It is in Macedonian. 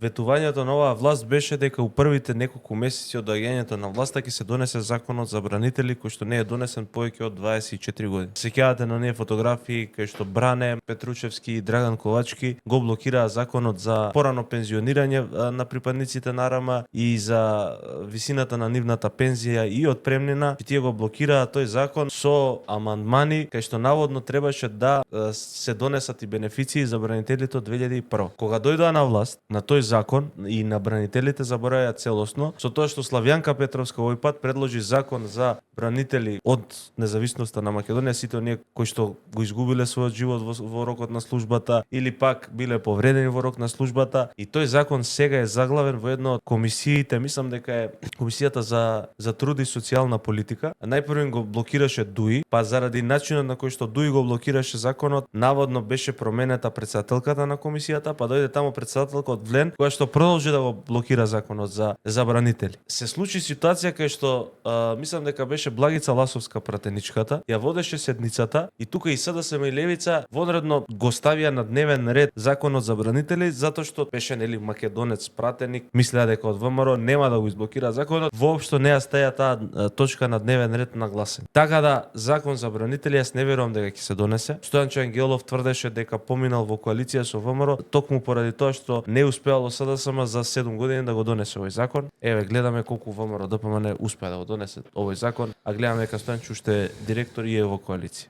Ветувањето на оваа власт беше дека у првите неколку месеци од доаѓањето на власта ќе се донесе законот за бранители кој што не е донесен повеќе од 24 години. Сеќавате на оние фотографии кај што Бране Петручевски и Драган Ковачки го блокираа законот за порано пензионирање на припадниците на РМ и за висината на нивната пензија и отпремнина. Тие го блокираа тој закон со амандмани кај што наводно требаше да се донесат и бенефиции за бранителите од 2001. Кога дојдоа на власт, на тој закон и на бранителите забораја целосно, со тоа што Славјанка Петровска овој пат предложи закон за бранители од независноста на Македонија, сите оние кои што го изгубиле својот живот во рокот на службата или пак биле повредени во рок на службата, и тој закон сега е заглавен во една од комисиите, мислам дека е комисијата за труд и социјална политика. Најпрво го блокираше ДУИ, па заради начинот на кој што ДУИ го блокираше законот, наводно беше променета претседателката на комисијата, па дојде таму претседателка од Влен, која што продолжи да го блокира законот за бранители. Се случи ситуација кај што мислам дека беше Благица Ласовска пратеничката, ја водеше седницата и тука и СДСМ и Левица вонредно го ставија на дневен ред законот за бранители затоа што беше нели македонец пратеник, мислеа дека од ВМРО нема да го изблокира законот, воопшто не ја стаја таа точка на дневен ред на гласен. Така да закон за бранители јас не верувам дека ќе се донесе. Стојанчо Ангелов тврдеше дека поминал во коалиција со ВМРО токму поради тоа што не успеало СДСМ за 7 години да го донесе овој закон. Еве гледаме колку ВМРО ДПМН успеа да го донесе овој закон, а гледаме дека Стојанчо уште е директор и е во коалиција.